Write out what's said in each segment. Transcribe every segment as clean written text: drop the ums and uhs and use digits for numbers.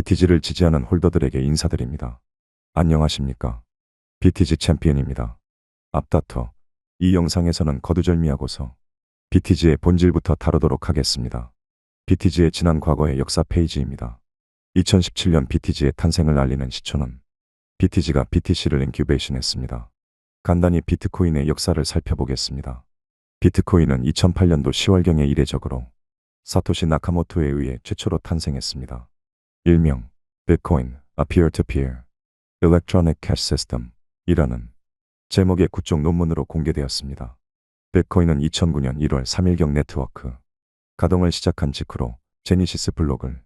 BTG를 지지하는 홀더들에게 인사드립니다. 안녕하십니까? BTG 챔피언입니다. 앞다퉈 이 영상에서는 거두절미하고서 BTG의 본질부터 다루도록 하겠습니다. BTG의 지난 과거의 역사 페이지입니다. 2017년 BTG의 탄생을 알리는 시초는 BTG가 BTC를 인큐베이션 했습니다. 간단히 비트코인의 역사를 살펴보겠습니다. 비트코인은 2008년도 10월경에 이례적으로 사토시 나카모토에 의해 최초로 탄생했습니다. 일명 Bitcoin, a peer-to-peer electronic cash system 이라는 제목의 구쪽 논문으로 공개되었습니다. 비트코인은 2009년 1월 3일경 네트워크 가동을 시작한 직후로 제니시스 블록을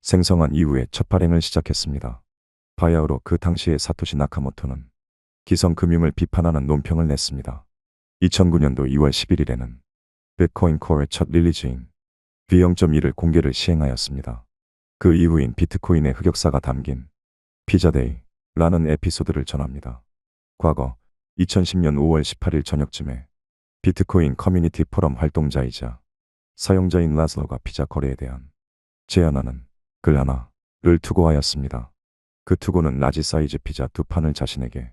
생성한 이후에 첫 발행을 시작했습니다. 바야흐로 그 당시의 사토시 나카모토는 기성금융을 비판하는 논평을 냈습니다. 2009년도 2월 11일에는 비트코인 코어의 첫 릴리즈인 V0.1을 공개를 시행하였습니다. 그 이후인 비트코인의 흑역사가 담긴 피자데이라는 에피소드를 전합니다. 과거 2010년 5월 18일 저녁쯤에 비트코인 커뮤니티 포럼 활동자이자 사용자인 라슬로가 피자 거래에 대한 제안하는 글 하나를 투고하였습니다. 그 투고는 라지 사이즈 피자 2판을 자신에게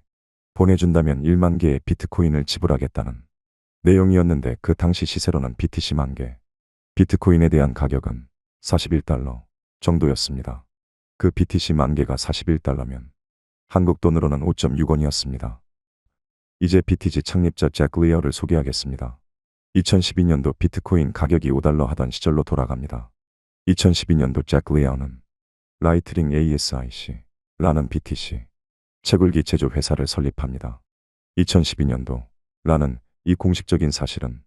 보내준다면 1만 개의 비트코인을 지불하겠다는 내용이었는데 그 당시 시세로는 BTC 10,000개, 비트코인에 대한 가격은 41달러 정도였습니다. 그 BTC 10,000개가 41달러면 한국 돈으로는 5.6원이었습니다. 이제 BTG 창립자 잭 리어를 소개하겠습니다. 2012년도 비트코인 가격이 5달러 하던 시절로 돌아갑니다. 2012년도 잭 리어는 라이트닝 ASIC라는 BTC 채굴기 제조 회사를 설립합니다. 2012년도 라는 이 공식적인 사실은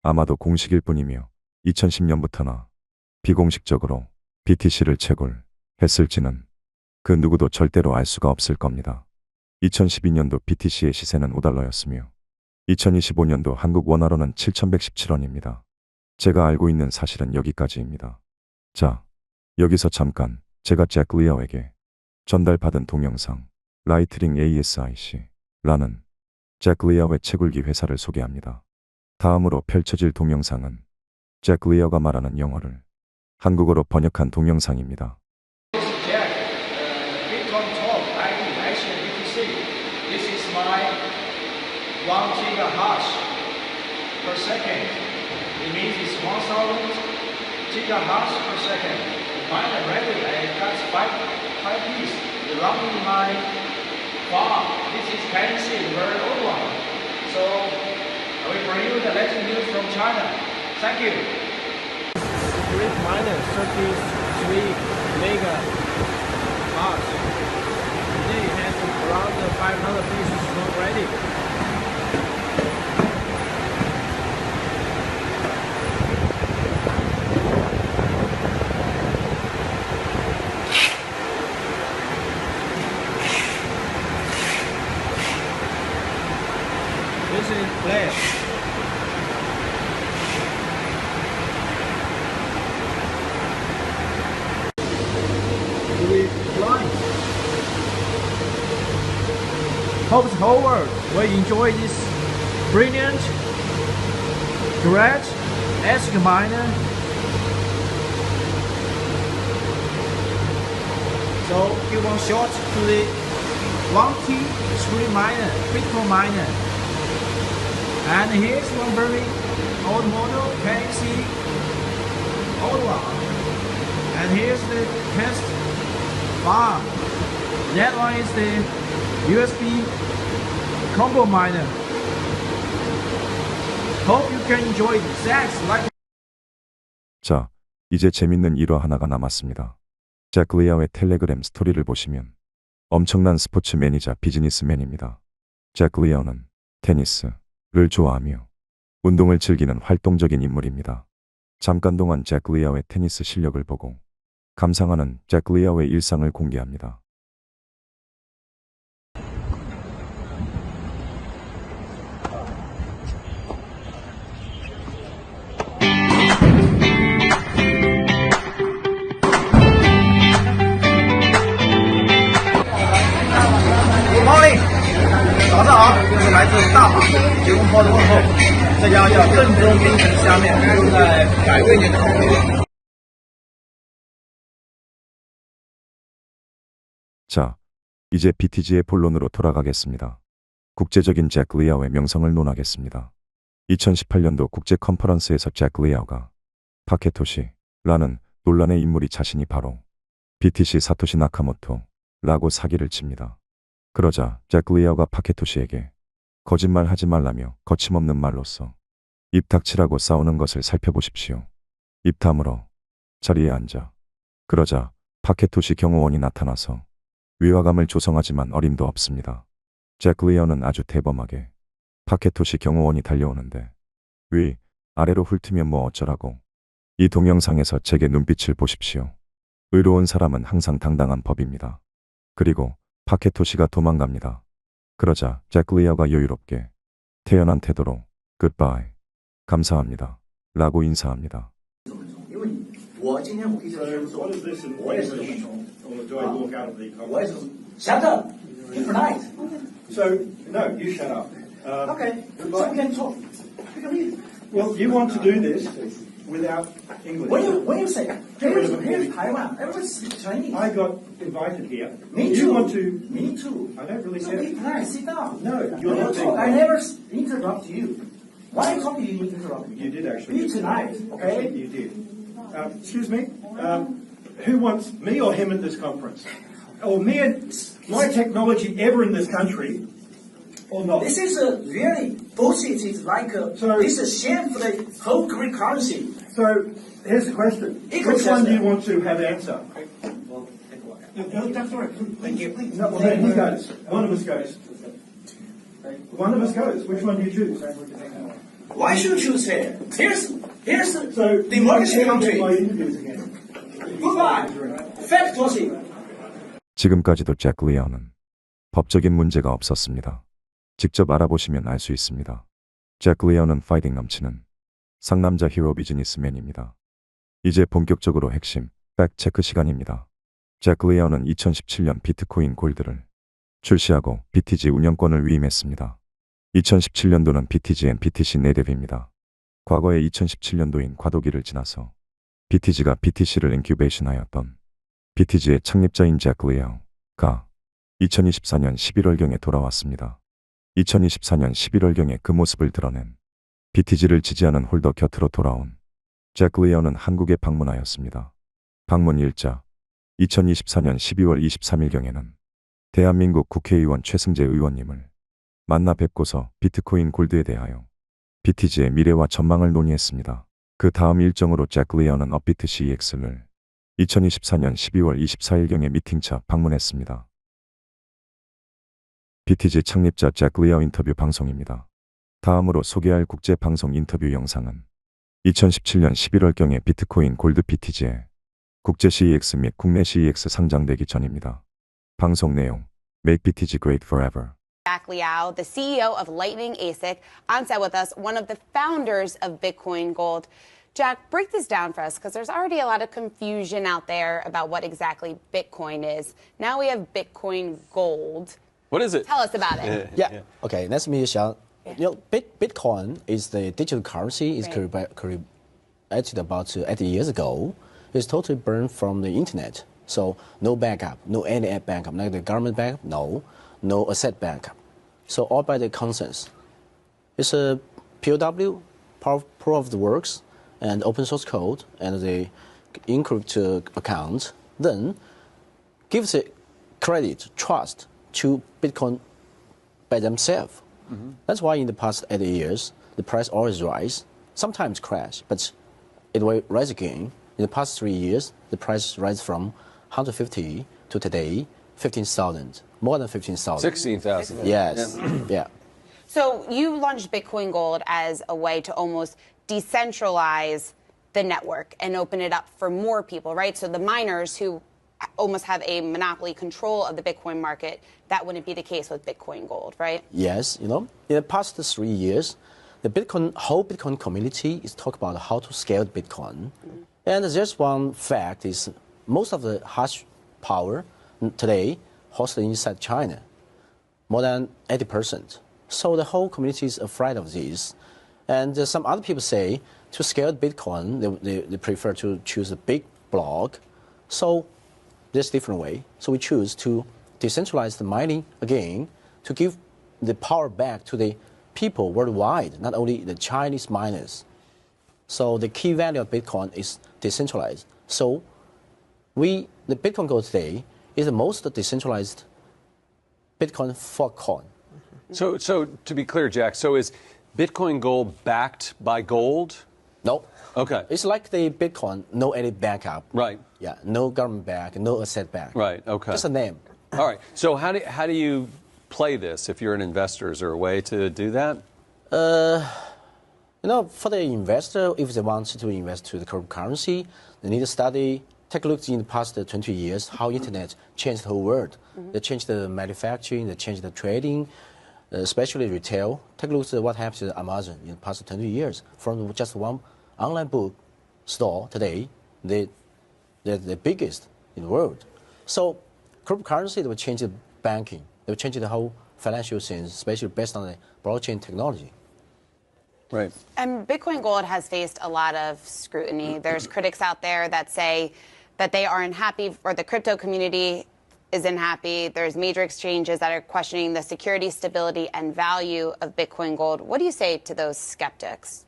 아마도 공식일 뿐이며 2010년부터나 비공식적으로 BTC를 채굴했을지는 그 누구도 절대로 알 수가 없을 겁니다. 2012년도 BTC의 시세는 5달러였으며 2025년도 한국 원화로는 7,117원입니다. 제가 알고 있는 사실은 여기까지입니다. 자, 여기서 잠깐 제가 잭 리어에게 전달받은 동영상 라이트닝 ASIC라는 잭 리어의 채굴기 회사를 소개합니다. 다음으로 펼쳐질 동영상은 잭 리어가 말하는 영어를 한국어로 번역한 동영상입니다. This is my 1 gigahash per second. It means it's 1,000 gigahash per second. Mine already, I got five pieces running in my farm. This is fancy, very old one. So I will bring you the latest news from China. Thank you. Great miner 33 mega hash. Today has around 500 pieces already. This is flash. Hope the whole world will enjoy this brilliant, great ASIC miner. So give one shot to the 1T3 miner, Bitcoin miner. And here's one very old model, can you see? Old one. And here's the test farm. That one is the USB combo miner. Hope you can enjoy this. Like. 자, 이제 재밌는 일화 하나가 남았습니다. 잭 리어의 텔레그램 스토리를 보시면 엄청난 스포츠맨이자 비즈니스맨입니다. 잭 리어는 테니스를 좋아하며 운동을 즐기는 활동적인 인물입니다. 잠깐 동안 잭 리어의 테니스 실력을 보고 감상하는 잭 리어의 일상을 공개합니다.早上好，这是来自大马节目包的问候，这将要郑州冰城下面正在改变你的口味。 자, 이제 BTG의 본론으로 돌아가겠습니다. 국제적인 잭 리아오의 명성을 논하겠습니다. 2018년도 국제 컨퍼런스에서 잭 리아오가 파케토시라는 논란의 인물이 자신이 바로 BTC 사토시 나카모토라고 사기를 칩니다. 그러자 잭 리아오가 파케토시에게 거짓말하지 말라며 거침없는 말로써 입 닥치라고 싸우는 것을 살펴보십시오. 입 다물어 자리에 앉아. 그러자 파케토시 경호원이 나타나서 위화감을 조성하지만 어림도 없습니다. 잭 리아오는 아주 대범하게 파케토시 경호원이 달려오는데 위, 아래로 훑으면 뭐 어쩌라고. 이 동영상에서 제게 눈빛을 보십시오. 의로운 사람은 항상 당당한 법입니다. 그리고 파케토시가 도망갑니다. 그러자 잭 리아오가 여유롭게 태연한 태도로 굿바이, 감사합니다 라고 인사합니다. 因为我今天我可以在这 So 说 what，is this in 我也是这么 English, 说， or do I walk out of the 我也是 conference? shut up, keep polite. So, no, you shut up. Okay, so we can talk. We can leave. Well, you want to do this without English. When you say here's Taiwan, everybody speaks Chinese. I got invited here. Me you too. want to? Me too. I don't really So say be it. polite. Sit down. No, When you're you not talk, being I polite. never interrupt you. Why come you interrupt me? You did actually. Be tonight, Actually, okay? you did. Excuse me. Who wants me or him at this conference? Or me and my technology ever in this country, or not? This is a really bullshit. It's like So- this is shame for the whole Greek currency. So here's the question: Equal which one do you system. want to have answer? No, that's all right. Thank you. No, well, then who goes? One of us goes. One of us goes. Which one do you choose? Why should you choose here? Here's the So democracy you can't get country. my interviews again. Goodbye. Fact tossing. 지금까지도 잭 리아오는 법적인 문제가 없었습니다. 직접 알아보시면 알 수 있습니다. 잭 리아오는 파이팅 넘치는 상남자 히로 비즈니스맨입니다. 이제 본격적으로 핵심 팩트 체크 시간입니다. 잭 리아오는 2017년 비트코인 골드를 출시하고 BTG 운영권을 위임했습니다. 2017년도는 BTGN BTC 내랩입니다. 과거의 2017년도인 과도기를 지나서 BTG가 BTC를 인큐베이션하였던 BTG의 창립자인 잭 리아오가 2024년 11월경에 돌아왔습니다. 2024년 11월경에 그 모습을 드러낸 BTG를 지지하는 홀더 곁으로 돌아온 잭 리아오는 한국에 방문하였습니다. 방문 일자 2024년 12월 23일경에는 대한민국 국회의원 최승재 의원님을 만나 뵙고서 비트코인 골드에 대하여 BTG의 미래와 전망을 논의했습니다. 그 다음 일정으로 잭 리아오는 업비트 CEX를 2024년 12월 24일경에 미팅차 방문했습니다. BTG 창립자 잭 리아오 인터뷰 방송입니다. 다음으로 소개할 국제 방송 인터뷰 영상은 2017년 11월경에 비트코인 골드 BTG의 국제 CEX 및 국내 CEX 상장되기 전입니다. 방송 내용 Make BTG Great Forever. Jack Liao, the CEO of Lightning ASIC, on set with us, one of the founders of Bitcoin Gold. Jack, break this down for us because there's already a lot of confusion out there about what exactly Bitcoin is. Now we have Bitcoin Gold. What is it? Tell us about it. Yeah. Okay. Let me share. Bitcoin is the digital currency. It's created about 80 years ago. It's totally burned from the internet. So no backup, no any backup, like the government backup, no asset backup. So all by the consensus. It's a POW, proof of the works, and open source code, and the encrypted account. Then gives it credit, trust to Bitcoin by themselves. That's why in the past 80 years, the price always rise, sometimes crash, but it will rise again. In the past 3 years, the price rise from 150 to today, 15,000, more than 15,000. 16,000. Yes, yeah. So you launched Bitcoin Gold as a way to almost decentralize the network and open it up for more people, right? So the miners who almost have a monopoly control of the Bitcoin market, that wouldn't be the case with Bitcoin Gold, right? Yes, in the past 3 years, the whole Bitcoin community is talking about how to scale Bitcoin. And there's one fact is most of the hash power today hosted inside China, more than 80%. So the whole community is afraid of this. And some other people say to scale Bitcoin, they prefer to choose a big block. So there's different way. So we choose to decentralized mining again to give the power back to the people worldwide, not only the Chinese miners. So the key value of Bitcoin is decentralized. So the Bitcoin Gold today is the most decentralized Bitcoin fork coin. So to be clear, Jack, so is Bitcoin Gold backed by gold? No. Okay. It's like the Bitcoin, no any backup. Right. Yeah, no government back, no asset back. Right, okay. Just a name. All right. So how do you play this if you're an investor? Is there a way to do that? For the investor, if they want to invest to the cryptocurrency, they need to study, take a look in the past 20 years, how internet changed the whole world. They changed the manufacturing, they changed the trading, especially retail. Take a look at what happened to Amazon in the past 20 years. From just one online book store today, they're the biggest in the world. So cryptocurrency, they will change the banking. They will change the whole financial sense, especially based on the blockchain technology. Right. And Bitcoin Gold has faced a lot of scrutiny. There's critics out there that say that they aren't happy, or the crypto community isn't happy. There's major exchanges that are questioning the security, stability, and value of Bitcoin Gold. What do you say to those skeptics?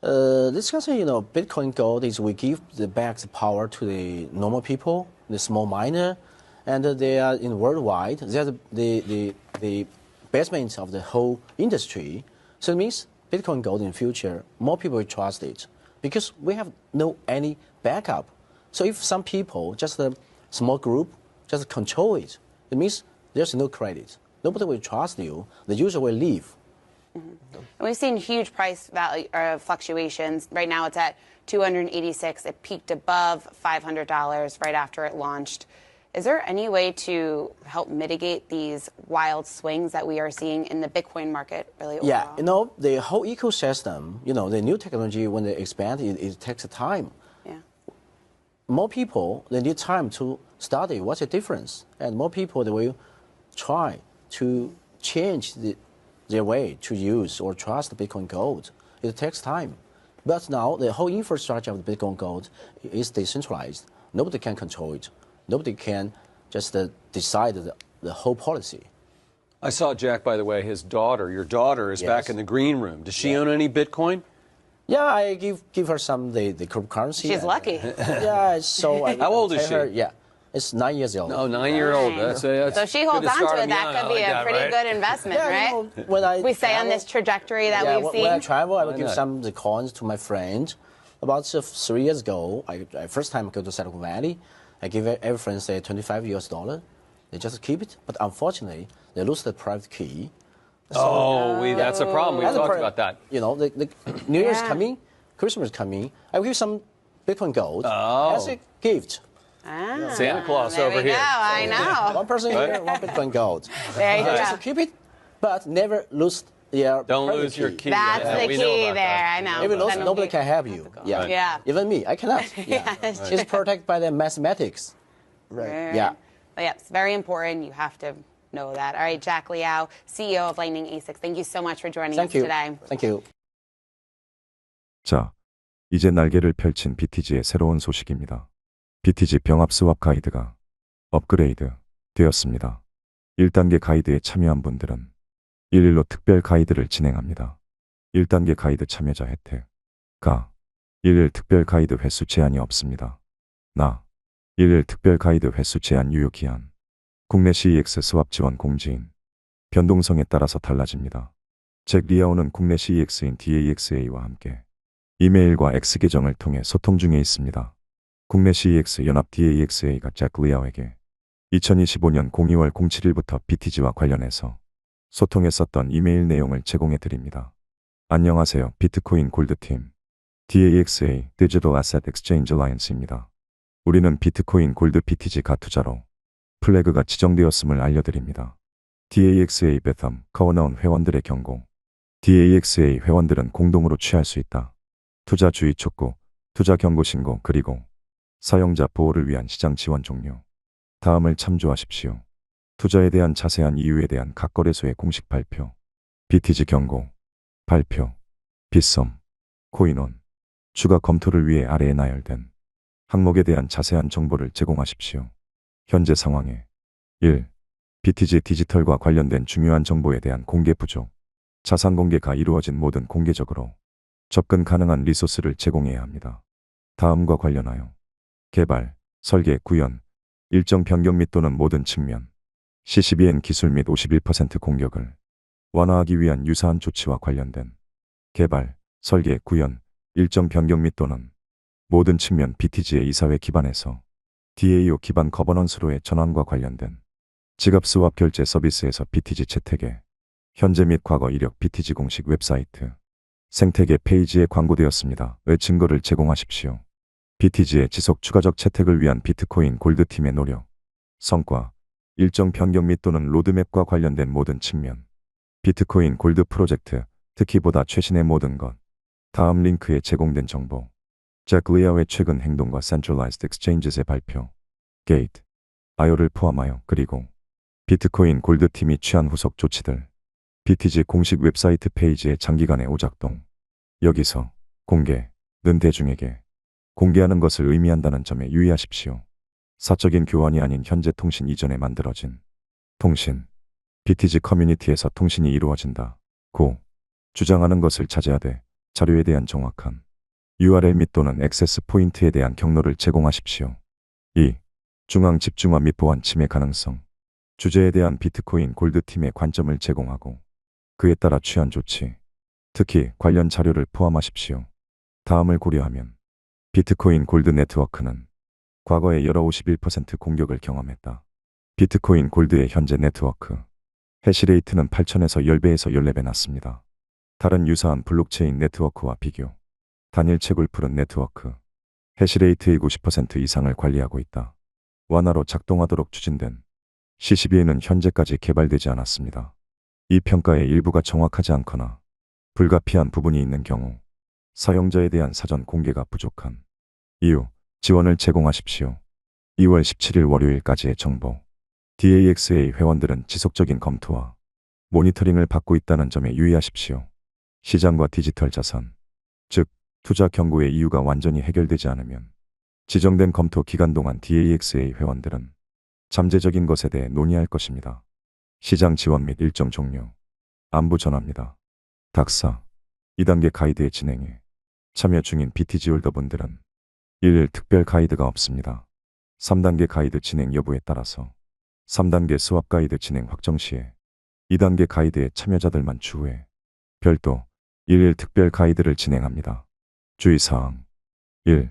Discussing, Bitcoin Gold is we give back the power to the normal people, the small miner, and they are in worldwide. They are the basement of the whole industry. So it means Bitcoin Gold in the future, more people will trust it because we have no any backup. So if some people, just a small group, just control it, it means there's no credit. Nobody will trust you. The user will leave. And we've seen huge price value fluctuations. Right now it's at $286. It peaked above $500 right after it launched. Is there any way to help mitigate these wild swings that we are seeing in the Bitcoin market really overall? Yeah, the whole ecosystem, the new technology, when they expand, it takes time. Yeah. More people, they need time to study what's the difference. And more people, they will try to change their way to use or trust Bitcoin Gold. It takes time. But now the whole infrastructure of the Bitcoin Gold is decentralized. Nobody can control it. Nobody can just decide the whole policy. I saw, Jack, by the way, your daughter is back in the green room. Does she own any Bitcoin? Yeah, I give her some the cryptocurrency. She's lucky. Yeah, so How old is she? Yeah, it's 9 years old. Oh, 9-year-old. That's So she holds on to it. That could be a pretty good investment, right? When We stay on this trajectory that we've seen. When I travel, I will give not? some of the coins to my friend. About 3 years ago, first time I go to Silicon Valley, I give every friend say $25. They just keep it, but unfortunately, they lose the private key. That's a problem. We talked about that. The New Year's coming, Christmas coming. I will give some Bitcoin Gold as a gift. Santa Claus there over we here. go. I know. One person here, one Bitcoin Gold. There you Just go. keep it, but never lose your Don't private lose your key. That's Yeah, the we know key about there. that. I know. Even Then nobody can help you. Yeah. Yeah. Even me, I cannot. Yeah. It's protected by the mathematics. Right. Yeah. But yeah, it's very important. You have to know that. All right, Jack Liao, CEO of Lightning ASICs. Thank you so much for joining us today. Thank you. 자, 이제 날개를 펼친 BTG의 새로운 소식입니다. BTG 병합 스왑 가이드가 업그레이드 되었습니다. 1단계 가이드에 참여한 분들은 1일로 특별 가이드를 진행합니다. 1단계 가이드 참여자 혜택 가 1일 특별 가이드 횟수 제한이 없습니다. 1일 특별 가이드 횟수 제한 유효 기한 국내 CEX 스왑 지원 공지인 변동성에 따라서 달라집니다. 잭 리아오는 국내 CEX인 DAXA와 함께 이메일과 X 계정을 통해 소통 중에 있습니다. 국내 CEX 연합 DAXA가 잭 리아오에게 2025년 02월 07일부터 BTG와 관련해서 소통했었던 이메일 내용을 제공해 드립니다. 안녕하세요. 비트코인 골드팀 DAXA Digital Asset Exchange Alliance입니다. 우리는 비트코인 골드 BTG 가투자로 플래그가 지정되었음을 알려드립니다. DAXA 베텀 커워나온 회원들의 경고 DAXA 회원들은 공동으로 취할 수 있다. 투자 주의 촉구, 투자 경고 신고 그리고 사용자 보호를 위한 시장 지원 종료. 다음을 참조하십시오. 투자에 대한 자세한 이유에 대한 각 거래소의 공식 발표. BTG 경고. 발표. 빗썸. 코인온. 추가 검토를 위해 아래에 나열된 항목에 대한 자세한 정보를 제공하십시오. 현재 상황에 1. BTG 디지털과 관련된 중요한 정보에 대한 공개 부족. 자산 공개가 이루어진 모든 공개적으로 접근 가능한 리소스를 제공해야 합니다. 다음과 관련하여 개발, 설계, 구현, 일정 변경 및 또는 모든 측면, CCBN 기술 및 51% 공격을 완화하기 위한 유사한 조치와 관련된 개발, 설계, 구현, 일정 변경 및 또는 모든 측면 BTG의 이사회 기반에서 DAO 기반 거버넌스로의 전환과 관련된 지갑 스왑 결제 서비스에서 BTG 채택에 현재 및 과거 이력 BTG 공식 웹사이트 생태계 페이지에 광고되었습니다. 의 증거를 제공하십시오. BTG의 지속 추가적 채택을 위한 비트코인 골드팀의 노력, 성과, 일정 변경 및 또는 로드맵과 관련된 모든 측면, 비트코인 골드 프로젝트, 특히 보다 최신의 모든 것. 다음 링크에 제공된 정보. 잭 리아의 최근 행동과 Centralized Exchanges의 발표, 게이트, IO를 포함하여 그리고 비트코인 골드팀이 취한 후속 조치들. BTG 공식 웹사이트 페이지의 장기간의 오작동. 여기서 공개는 대중에게 공개하는 것을 의미한다는 점에 유의하십시오. 사적인 교환이 아닌 현재 통신 이전에 만들어진 통신. BTG 커뮤니티에서 통신이 이루어진다. 고 주장하는 것을 자제하되 자료에 대한 정확한 URL 및 또는 액세스 포인트에 대한 경로를 제공하십시오. 2. 중앙 집중화 및 보안 침해 가능성. 주제에 대한 비트코인 골드팀의 관점을 제공하고 그에 따라 취한 조치, 특히 관련 자료를 포함하십시오. 다음을 고려하면 비트코인 골드 네트워크는 과거에 열어 51% 공격을 경험했다. 비트코인 골드의 현재 네트워크 해시레이트는 8,000에서 10배에서 14배 낮습니다. 다른 유사한 블록체인 네트워크와 비교, 단일 채굴 푸른 네트워크 해시레이트의 90% 이상을 관리하고 있다. 완화로 작동하도록 추진된 CCBN은 현재까지 개발되지 않았습니다. 이 평가의 일부가 정확하지 않거나 불가피한 부분이 있는 경우 사용자에 대한 사전 공개가 부족한 이유 지원을 제공하십시오. 2월 17일 월요일까지의 정보. DAXA 회원들은 지속적인 검토와 모니터링을 받고 있다는 점에 유의하십시오. 시장과 디지털 자산, 즉 투자 경고의 이유가 완전히 해결되지 않으면 지정된 검토 기간 동안 DAXA 회원들은 잠재적인 것에 대해 논의할 것입니다. 시장 지원 및 일정 종료. 안부 전합니다. 닥사 2단계 가이드의 진행에 참여 중인 BTG 홀더분들은 1일 특별 가이드가 없습니다. 3단계 가이드 진행 여부에 따라서 3단계 스왑 가이드 진행 확정 시에 2단계 가이드의 참여자들만 추후에 별도 1일 특별 가이드를 진행합니다. 주의사항 1.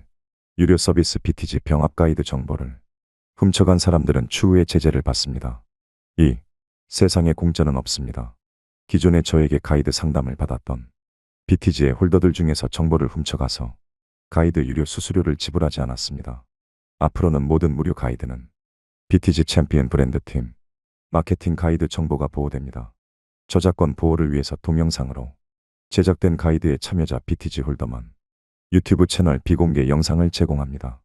유료 서비스 BTG 병합 가이드 정보를 훔쳐간 사람들은 추후에 제재를 받습니다. 2. 세상에 공짜는 없습니다. 기존에 저에게 가이드 상담을 받았던 BTG의 홀더들 중에서 정보를 훔쳐가서 가이드 유료 수수료를 지불하지 않았습니다. 앞으로는 모든 무료 가이드는 BTG 챔피언 브랜드팀 마케팅 가이드 정보가 보호됩니다. 저작권 보호를 위해서 동영상으로 제작된 가이드에 참여자 BTG 홀더만 유튜브 채널 비공개 영상을 제공합니다.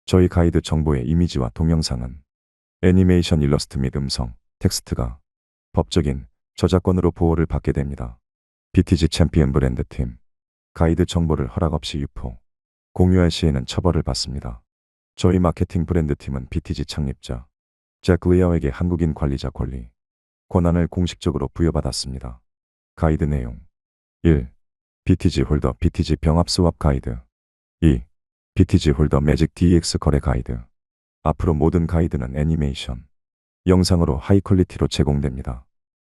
저희 가이드 정보의 이미지와 동영상은 애니메이션, 일러스트 및 음성, 텍스트가 법적인 저작권으로 보호를 받게 됩니다. BTG 챔피언 브랜드팀 가이드 정보를 허락 없이 유포, 공유할 시에는 처벌을 받습니다. 저희 마케팅 브랜드팀은 BTG 창립자 잭 리아에게 한국인 관리자 권리, 권한을 공식적으로 부여받았습니다. 가이드 내용 1. BTG 홀더 BTG 병합 스왑 가이드 2. BTG 홀더 매직 DX 거래 가이드. 앞으로 모든 가이드는 애니메이션, 영상으로 하이 퀄리티로 제공됩니다.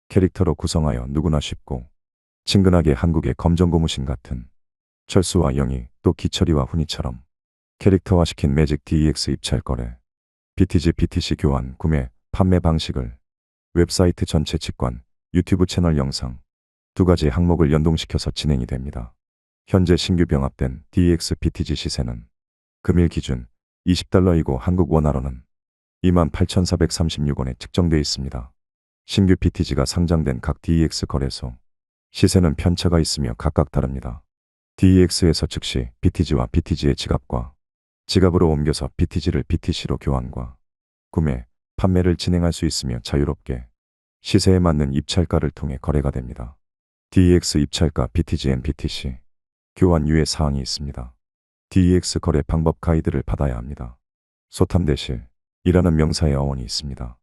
캐릭터로 구성하여 누구나 쉽고 친근하게 한국의 검정 고무신 같은 철수와 영희 또 기철이와 훈이처럼 캐릭터화시킨 매직 DX 입찰 거래, BTG BTC 교환, 구매, 판매 방식을 웹사이트 전체 직관, 유튜브 채널 영상 두 가지 항목을 연동시켜서 진행이 됩니다. 현재 신규 병합된 DX BTG 시세는 금일 기준 $20이고 한국 원화로는 28,436원에 측정되어 있습니다. 신규 BTG가 상장된 각 DEX 거래소 시세는 편차가 있으며 각각 다릅니다. DEX에서 즉시 BTG와 BTG의 지갑과 지갑으로 옮겨서 BTG를 BTC로 교환과 구매, 판매를 진행할 수 있으며 자유롭게 시세에 맞는 입찰가를 통해 거래가 됩니다. DEX 입찰가 BTGN BTC 교환 유예 사항이 있습니다. DEX 거래 방법 가이드를 받아야 합니다. 소탐대실이라는 명사의 어원이 있습니다.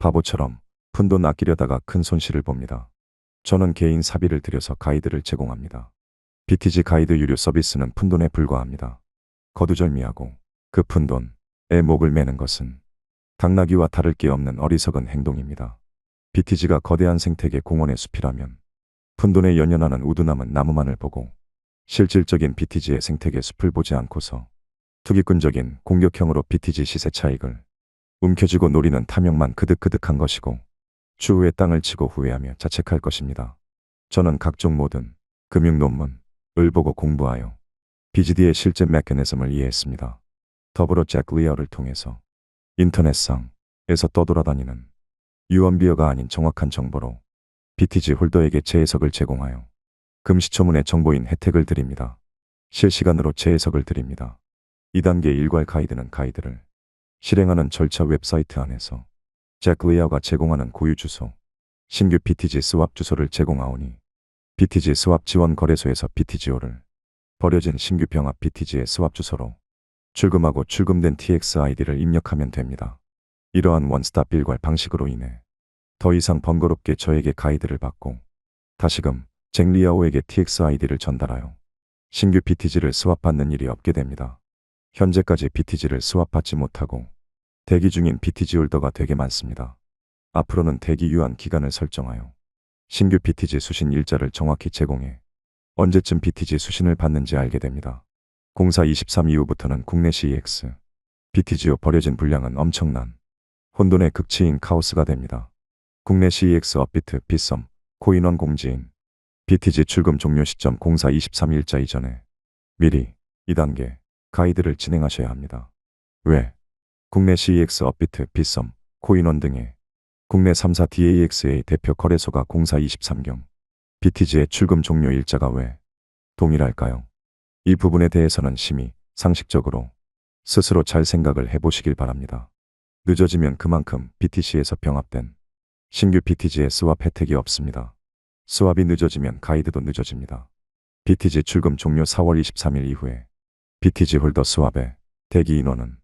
바보처럼 푼돈 아끼려다가 큰 손실을 봅니다. 저는 개인 사비를 들여서 가이드를 제공합니다. BTG 가이드 유료 서비스는 푼돈에 불과합니다. 거두절미하고 그 푼돈에 목을 매는 것은 당나귀와 다를 게 없는 어리석은 행동입니다. BTG가 거대한 생태계 공원의 숲이라면 푼돈에 연연하는 우두남은 나무만을 보고 실질적인 BTG의 생태계 숲을 보지 않고서 투기꾼적인 공격형으로 BTG 시세 차익을 움켜쥐고 노리는 탐욕만 그득그득한 것이고 추후에 땅을 치고 후회하며 자책할 것입니다. 저는 각종 모든 금융 논문을 보고 공부하여 BGD의 실제 메커니즘을 이해했습니다. 더불어 잭 리어를 통해서 인터넷상에서 떠돌아다니는 유언비어가 아닌 정확한 정보로 BTG 홀더에게 재해석을 제공하여 금시초문의 정보인 혜택을 드립니다. 실시간으로 재해석을 드립니다. 2단계 일괄 가이드는 가이드를 실행하는 절차 웹사이트 안에서 잭 리어가 제공하는 고유 주소, 신규 BTG 스왑 주소를 제공하오니 BTG 스왑 지원 거래소에서 BTGO를 버려진 신규 병합 BTG의 스왑 주소로 출금하고 출금된 TX 아이디를 입력하면 됩니다. 이러한 원스톱 일괄 방식으로 인해 더 이상 번거롭게 저에게 가이드를 받고 다시금 잭 리어에게 TX 아이디를 전달하여 신규 BTG를 스왑받는 일이 없게 됩니다. 현재까지 BTG를 스왑받지 못하고 대기 중인 BTG 홀더가 되게 많습니다. 앞으로는 대기 유한 기간을 설정하여 신규 BTG 수신 일자를 정확히 제공해 언제쯤 BTG 수신을 받는지 알게 됩니다. 0423 이후부터는 국내 CEX, BTG로 버려진 분량은 엄청난 혼돈의 극치인 카오스가 됩니다. 국내 CEX 업비트, 빗썸, 코인원 공지인 BTG 출금 종료 시점 0423일자 이전에 미리 2단계 가이드를 진행하셔야 합니다. 왜? 국내 CEX 업비트, 빗썸, 코인원 등의 국내 3사 DAX의 대표 거래소가 0423경 BTG의 출금 종료 일자가 왜 동일할까요? 이 부분에 대해서는 심히 상식적으로 스스로 잘 생각을 해보시길 바랍니다. 늦어지면 그만큼 BTC에서 병합된 신규 BTG의 스왑 혜택이 없습니다. 스왑이 늦어지면 가이드도 늦어집니다. BTG 출금 종료 4월 23일 이후에 BTG 홀더 스왑의 대기 인원은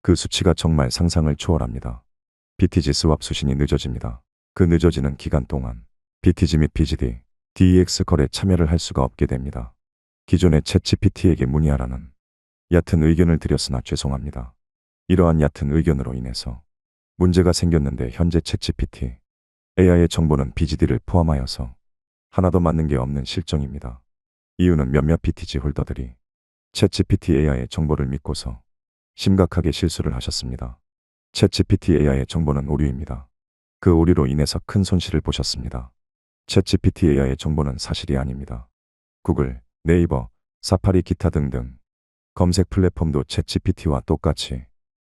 그 수치가 정말 상상을 초월합니다. BTG 스왑 수신이 늦어집니다. 그 늦어지는 기간 동안 BTG 및 BGD, DEX 거래 참여를 할 수가 없게 됩니다. 기존의 챗GPT에게 문의하라는 얕은 의견을 드렸으나 죄송합니다. 이러한 얕은 의견으로 인해서 문제가 생겼는데 현재 챗GPT, AI의 정보는 BGD를 포함하여서 하나도 맞는 게 없는 실정입니다. 이유는 몇몇 BTG 홀더들이 챗GPT AI의 정보를 믿고서 심각하게 실수를 하셨습니다. 챗GPT AI의 정보는 오류입니다. 그 오류로 인해서 큰 손실을 보셨습니다. 챗GPT AI의 정보는 사실이 아닙니다. 구글, 네이버, 사파리 기타 등등 검색 플랫폼도 챗GPT와 똑같이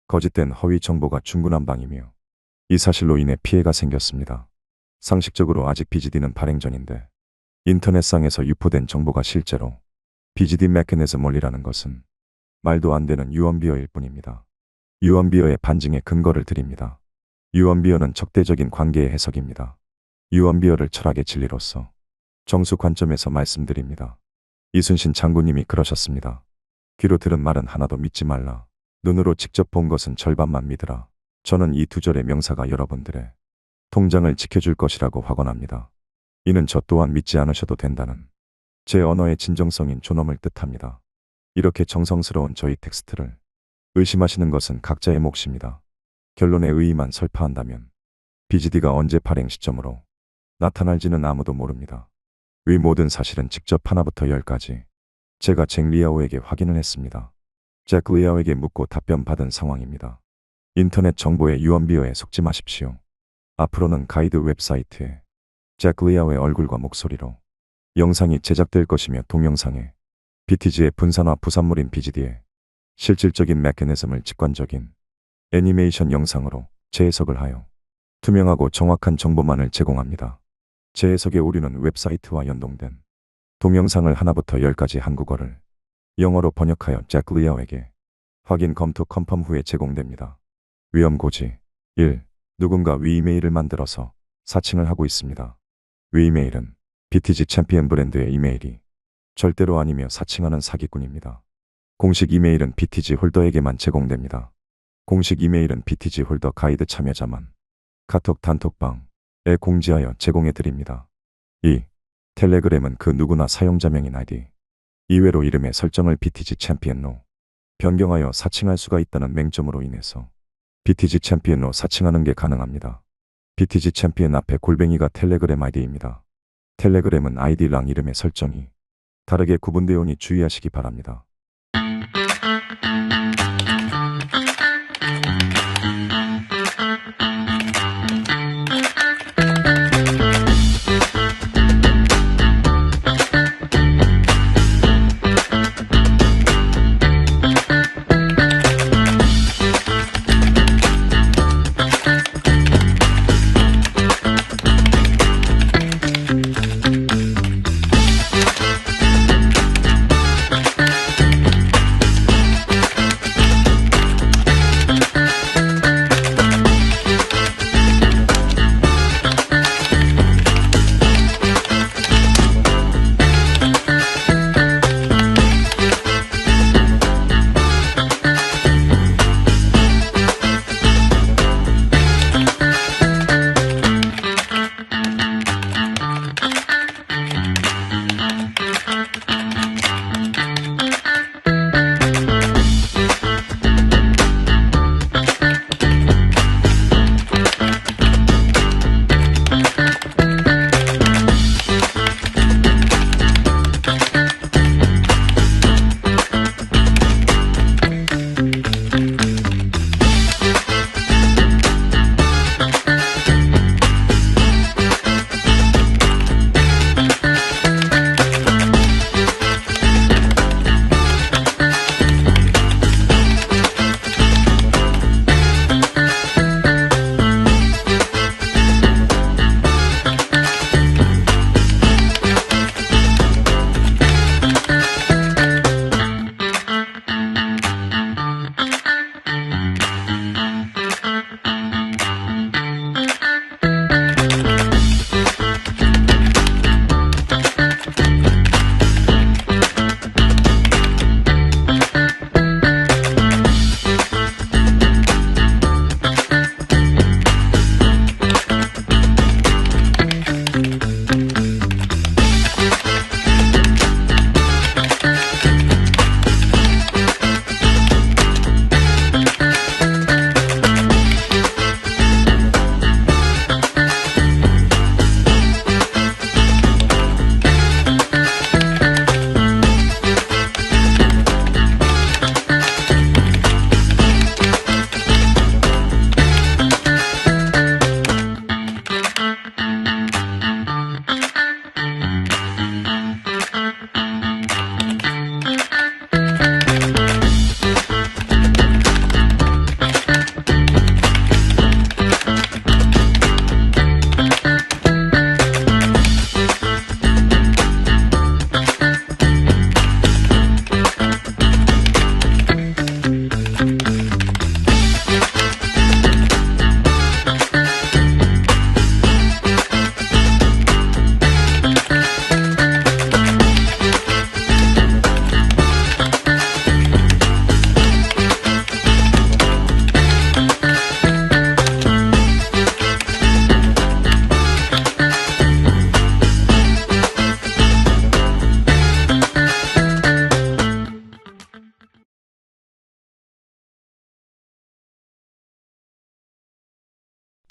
거짓된 허위 정보가 중구난방이며 이 사실로 인해 피해가 생겼습니다. 상식적으로 아직 BGD는 발행 전인데 인터넷상에서 유포된 정보가 실제로 BGD 메커니즘 원리라는 것은 말도 안 되는 유언비어일 뿐입니다. 유언비어의 반증의 근거를 드립니다. 유언비어는 적대적인 관계의 해석입니다. 유언비어를 철학의 진리로서 정수 관점에서 말씀드립니다. 이순신 장군님이 그러셨습니다. 귀로 들은 말은 하나도 믿지 말라. 눈으로 직접 본 것은 절반만 믿으라. 저는 이 두 절의 명사가 여러분들의 통장을 지켜줄 것이라고 확언합니다. 이는 저 또한 믿지 않으셔도 된다는 제 언어의 진정성인 존엄을 뜻합니다. 이렇게 정성스러운 저희 텍스트를 의심하시는 것은 각자의 몫입니다. 결론에 의의만 설파한다면 BGD가 언제 발행 시점으로 나타날지는 아무도 모릅니다. 위 모든 사실은 직접 하나부터 열까지 제가 잭 리아오에게 확인을 했습니다. 잭 리아오에게 묻고 답변 받은 상황입니다. 인터넷 정보의 유언비어에 속지 마십시오. 앞으로는 가이드 웹사이트에 잭 리아오의 얼굴과 목소리로 영상이 제작될 것이며 동영상에 BTG의 분산화 부산물인 BGD의 실질적인 메커니즘을 직관적인 애니메이션 영상으로 재해석을 하여 투명하고 정확한 정보만을 제공합니다. 재해석의 오류는 웹사이트와 연동된 동영상을 하나부터 10까지 한국어를 영어로 번역하여 잭 리아오에게 확인 검토 컨펌 후에 제공됩니다. 위험 고지 1. 누군가 위 이메일을 만들어서 사칭을 하고 있습니다. 위 이메일은 BTG 챔피언 브랜드의 이메일이 절대로 아니며 사칭하는 사기꾼입니다. 공식 이메일은 BTG 홀더에게만 제공됩니다. 공식 이메일은 BTG 홀더 가이드 참여자만 카톡 단톡방에 공지하여 제공해 드립니다. 2. 텔레그램은 그 누구나 사용자명인 아이디 이외로 이름의 설정을 BTG 챔피언로 변경하여 사칭할 수가 있다는 맹점으로 인해서 BTG 챔피언로 사칭하는 게 가능합니다. BTG 챔피언 앞에 골뱅이가 텔레그램 아이디입니다. 텔레그램은 아이디랑 이름의 설정이 다르게 구분되오니 주의하시기 바랍니다.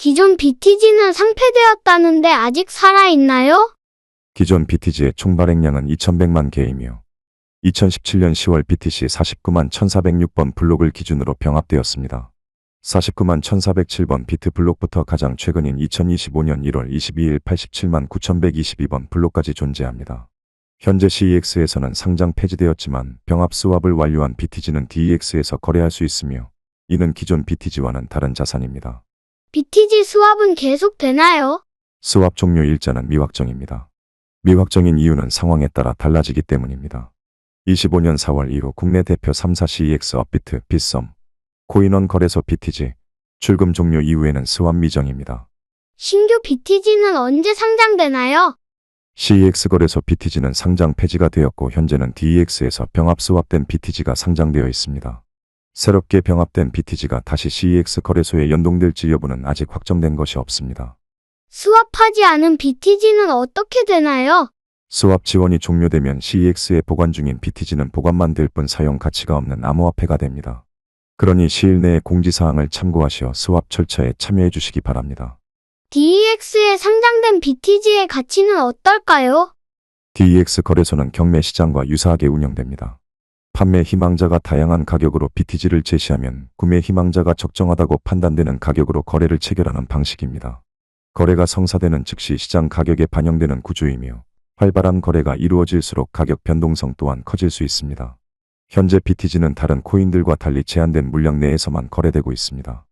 기존 BTG는 상폐되었다는데 아직 살아있나요? 기존 BTG의 총 발행량은 2100만 개이며 2017년 10월 BTC 49만 1406번 블록을 기준으로 병합되었습니다. 49만 1407번 비트 블록부터 가장 최근인 2025년 1월 22일 87만 9122번 블록까지 존재합니다. 현재 CEX에서는 상장 폐지되었지만 병합 스왑을 완료한 BTG는 DEX에서 거래할 수 있으며 이는 기존 BTG와는 다른 자산입니다. BTG 스왑은 계속되나요? 스왑 종료 일자는 미확정입니다. 미확정인 이유는 상황에 따라 달라지기 때문입니다. 25년 4월 이후 국내 대표 3사 CEX 업비트, 빗썸, 코인원 거래소 BTG 출금 종료 이후에는 스왑 미정입니다. 신규 BTG는 언제 상장되나요? CEX 거래소 BTG는 상장 폐지가 되었고 현재는 DEX에서 병합 스왑된 BTG가 상장되어 있습니다. 새롭게 병합된 BTG가 다시 CEX 거래소에 연동될지 여부는 아직 확정된 것이 없습니다. 스왑하지 않은 BTG는 어떻게 되나요? 스왑 지원이 종료되면 CEX에 보관 중인 BTG는 보관만 될 뿐 사용 가치가 없는 암호화폐가 됩니다. 그러니 시일 내에 공지사항을 참고하시어 스왑 절차에 참여해 주시기 바랍니다. DEX에 상장된 BTG의 가치는 어떨까요? DEX 거래소는 경매 시장과 유사하게 운영됩니다. 판매 희망자가 다양한 가격으로 BTG를 제시하면 구매 희망자가 적정하다고 판단되는 가격으로 거래를 체결하는 방식입니다. 거래가 성사되는 즉시 시장 가격에 반영되는 구조이며 활발한 거래가 이루어질수록 가격 변동성 또한 커질 수 있습니다. 현재 BTG는 다른 코인들과 달리 제한된 물량 내에서만 거래되고 있습니다.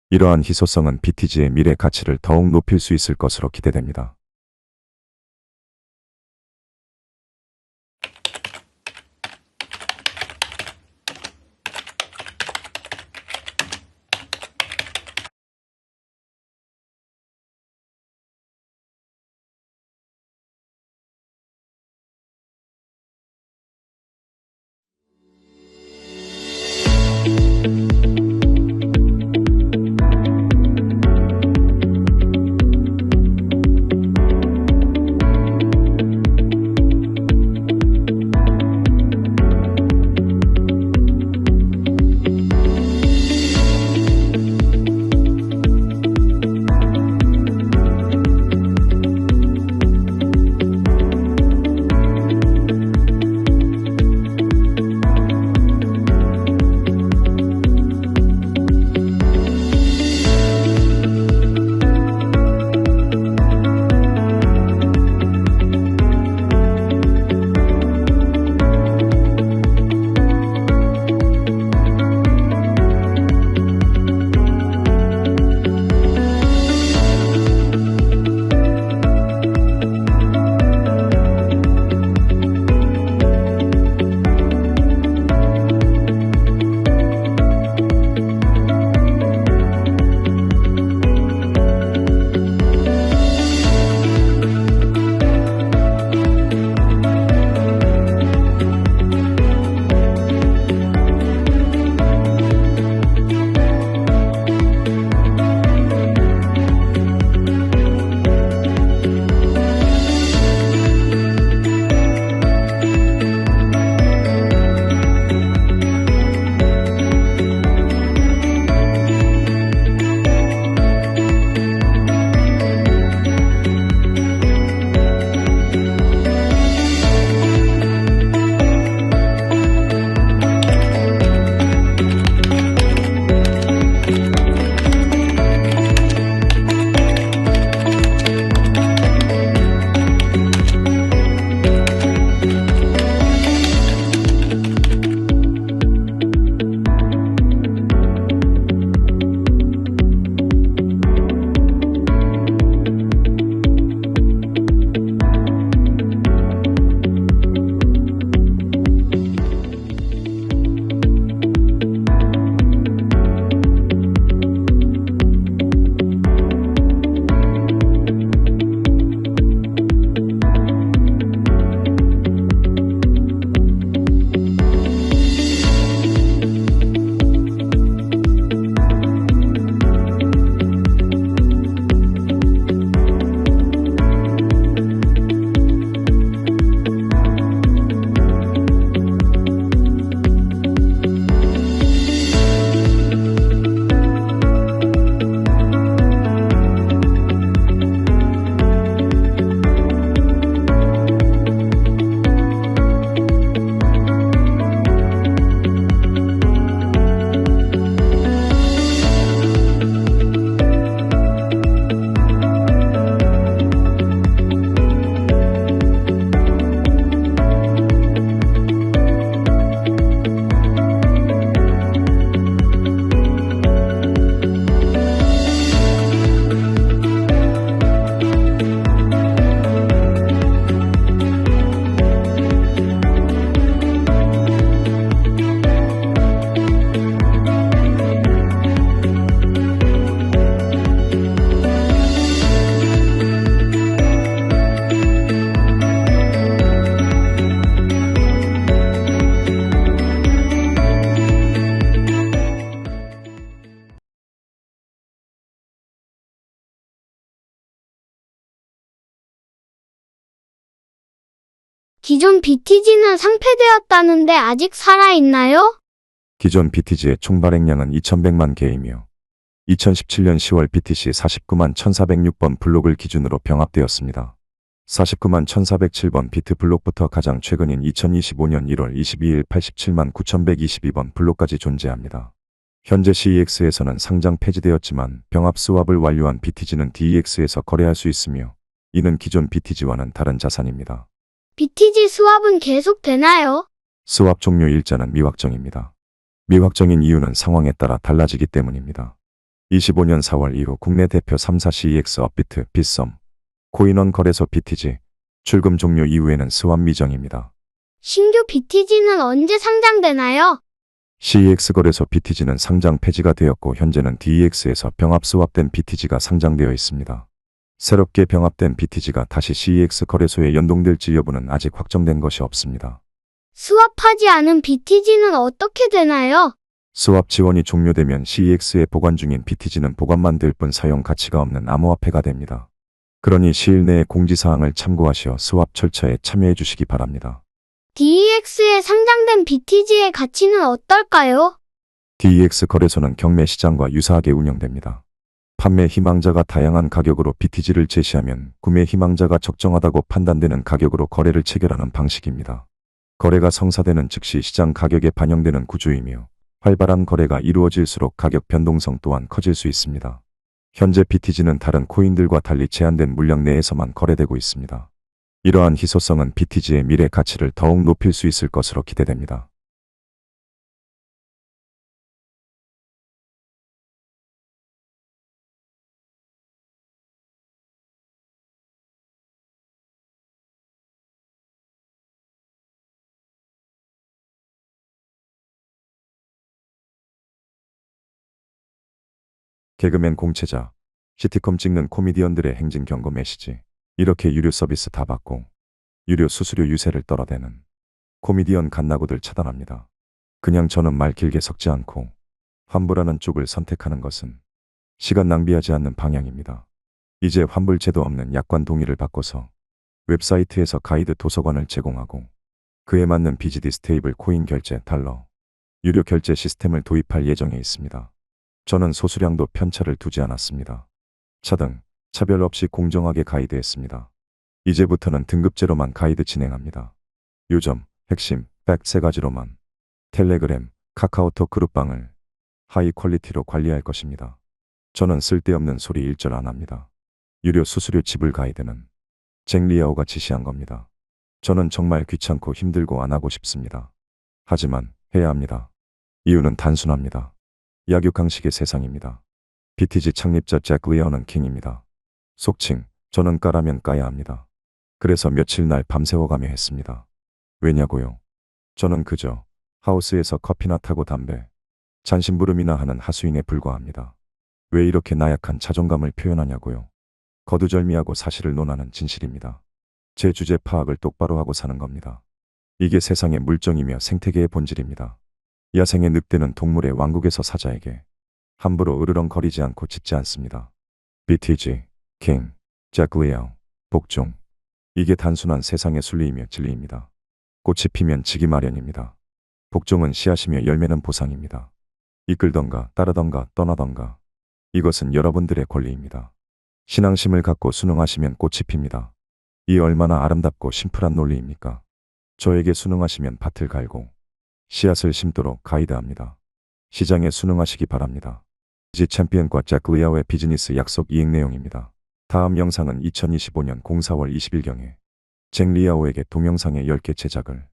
이러한 희소성은 BTG의 미래 가치를 더욱 높일 수 있을 것으로 기대됩니다. 기존 BTG는 상폐되었다는데 아직 살아있나요? 기존 BTG의 총 발행량은 2100만 개이며 2017년 10월 BTC 49만 1406번 블록을 기준으로 병합되었습니다. 49만 1407번 비트 블록부터 가장 최근인 2025년 1월 22일 87만 9122번 블록까지 존재합니다. 현재 CEX에서는 상장 폐지되었지만 병합 스왑을 완료한 BTG는 DEX에서 거래할 수 있으며 이는 기존 BTG와는 다른 자산입니다. BTG 스왑은 계속 되나요? 스왑 종료 일자는 미확정입니다. 미확정인 이유는 상황에 따라 달라지기 때문입니다. 25년 4월 이후 국내 대표 3사 CEX 업비트, 빗썸, 코인원 거래소 BTG 출금 종료 이후에는 스왑 미정입니다. 신규 BTG는 언제 상장되나요? CEX 거래소 BTG는 상장 폐지가 되었고 현재는 DEX에서 병합 스왑된 BTG가 상장되어 있습니다. 새롭게 병합된 BTG가 다시 CEX 거래소에 연동될지 여부는 아직 확정된 것이 없습니다. 스왑하지 않은 BTG는 어떻게 되나요? 스왑 지원이 종료되면 CEX에 보관 중인 BTG는 보관만 될 뿐 사용 가치가 없는 암호화폐가 됩니다. 그러니 시일 내에 공지사항을 참고하시어 스왑 절차에 참여해 주시기 바랍니다. DEX에 상장된 BTG의 가치는 어떨까요? DEX 거래소는 경매 시장과 유사하게 운영됩니다. 판매 희망자가 다양한 가격으로 BTG를 제시하면 구매 희망자가 적정하다고 판단되는 가격으로 거래를 체결하는 방식입니다. 거래가 성사되는 즉시 시장 가격에 반영되는 구조이며 활발한 거래가 이루어질수록 가격 변동성 또한 커질 수 있습니다. 현재 BTG는 다른 코인들과 달리 제한된 물량 내에서만 거래되고 있습니다. 이러한 희소성은 BTG의 미래 가치를 더욱 높일 수 있을 것으로 기대됩니다. 개그맨 공채자, 시티콤 찍는 코미디언들의 행진 경고 메시지. 이렇게 유료 서비스 다 받고 유료 수수료 유세를 떨어대는 코미디언 갓나고들 차단합니다. 그냥 저는 말 길게 섞지 않고 환불하는 쪽을 선택하는 것은 시간 낭비하지 않는 방향입니다. 이제 환불 제도 없는 약관 동의를 바꿔서 웹사이트에서 가이드 도서관을 제공하고 그에 맞는 BGD 스테이블 코인 결제 달러 유료 결제 시스템을 도입할 예정에 있습니다. 저는 소수량도 편차를 두지 않았습니다. 차등, 차별 없이 공정하게 가이드했습니다. 이제부터는 등급제로만 가이드 진행합니다. 요점, 핵심, 팩 3가지로만 텔레그램, 카카오톡 그룹방을 하이 퀄리티로 관리할 것입니다. 저는 쓸데없는 소리 일절 안 합니다. 유료 수수료 지불 가이드는 잭 리아오가 지시한 겁니다. 저는 정말 귀찮고 힘들고 안 하고 싶습니다. 하지만 해야 합니다. 이유는 단순합니다. 약육강식의 세상입니다. BTG 창립자 잭 리아오는 킹입니다. 속칭 저는 까라면 까야 합니다. 그래서 며칠 날 밤새워가며 했습니다. 왜냐고요? 저는 그저 하우스에서 커피나 타고 담배, 잔심부름이나 하는 하수인에 불과합니다. 왜 이렇게 나약한 자존감을 표현하냐고요? 거두절미하고 사실을 논하는 진실입니다. 제 주제 파악을 똑바로 하고 사는 겁니다. 이게 세상의 물정이며 생태계의 본질입니다. 야생의 늑대는 동물의 왕국에서 사자에게 함부로 으르렁거리지 않고 짖지 않습니다. BTG, 킹, 잭 리아오, 복종. 이게 단순한 세상의 순리이며 진리입니다. 꽃이 피면 지기 마련입니다. 복종은 씨앗이며 열매는 보상입니다. 이끌던가 따르던가 떠나던가. 이것은 여러분들의 권리입니다. 신앙심을 갖고 순응하시면 꽃이 핍니다. 이 얼마나 아름답고 심플한 논리입니까? 저에게 순응하시면 밭을 갈고 씨앗을 심도록 가이드합니다. 시장에 순응하시기 바랍니다. 지 챔피언과 잭 리아오의 비즈니스 약속 이행 내용입니다. 다음 영상은 2025년 04월 20일경에 잭 리아오에게 동영상의 10개 제작을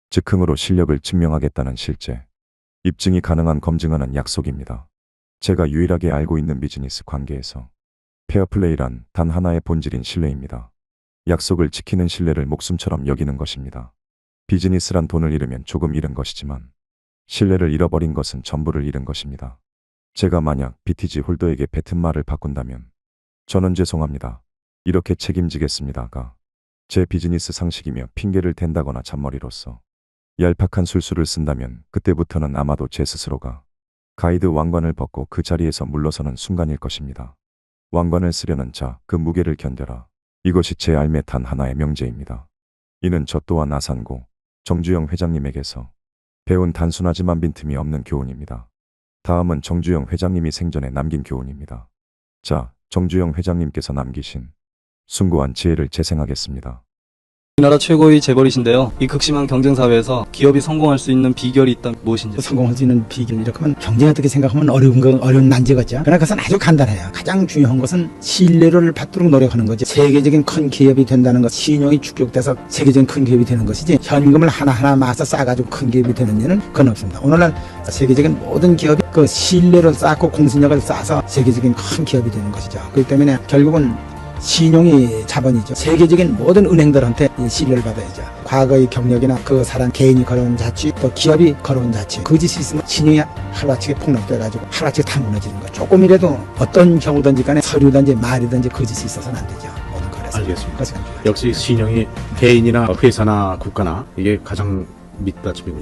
즉흥으로 실력을 증명하겠다는 실제 입증이 가능한 검증하는 약속입니다. 제가 유일하게 알고 있는 비즈니스 관계에서 페어플레이란 단 하나의 본질인 신뢰입니다. 약속을 지키는 신뢰를 목숨처럼 여기는 것입니다. 비즈니스란 돈을 잃으면 조금 잃은 것이지만 신뢰를 잃어버린 것은 전부를 잃은 것입니다. 제가 만약 BTG 홀더에게 뱉은 말을 바꾼다면 저는 죄송합니다. 이렇게 책임지겠습니다가 제 비즈니스 상식이며 핑계를 댄다거나 잔머리로서 얄팍한 술수를 쓴다면 그때부터는 아마도 제 스스로가 가이드 왕관을 벗고 그 자리에서 물러서는 순간일 것입니다. 왕관을 쓰려는 자, 그 무게를 견뎌라. 이것이 제 삶의 단 하나의 명제입니다. 이는 저 또한 아산고 정주영 회장님에게서 배운 단순하지만 빈틈이 없는 교훈입니다. 다음은 정주영 회장님이 생전에 남긴 교훈입니다. 자, 정주영 회장님께서 남기신 숭고한 지혜를 재생하겠습니다. 우리나라 최고의 재벌이신데요. 이 극심한 경쟁 사회에서 기업이 성공할 수 있는 비결이 있다면 무엇인지? 성공할 수 있는 비결 이렇게 하면 경쟁 어떻게 생각하면 어려운 난제겠죠. 그러나 그것은 아주 간단해요. 가장 중요한 것은 신뢰를 받도록 노력하는 거지. 세계적인 큰 기업이 된다는 것, 신용이 축적돼서 세계적인 큰 기업이 되는 것이지 현금을 하나하나 마서 쌓아가지고 큰 기업이 되는 일은 그건 없습니다. 오늘날 세계적인 모든 기업이 그 신뢰를 쌓고 공신력을 쌓아서 세계적인 큰 기업이 되는 것이죠. 그렇기 때문에 결국은 신용이 자본이죠. 세계적인 모든 은행들한테 이 신뢰를 받아야죠. 과거의 경력이나 그 사람 개인이 걸어온 자취, 또 기업이 걸어온 자취, 그 짓이 있으면 신용이 하루아침에 폭락돼가지고 하루아침에 다 무너지는 거죠. 조금이라도 어떤 경우든지 간에 서류든지 말이든지 그 짓이 있어서는 안 되죠. 모든 거래서. 알겠습니다. 역시 신용이 개인이나 회사나 국가나 이게 가장 밑받침이고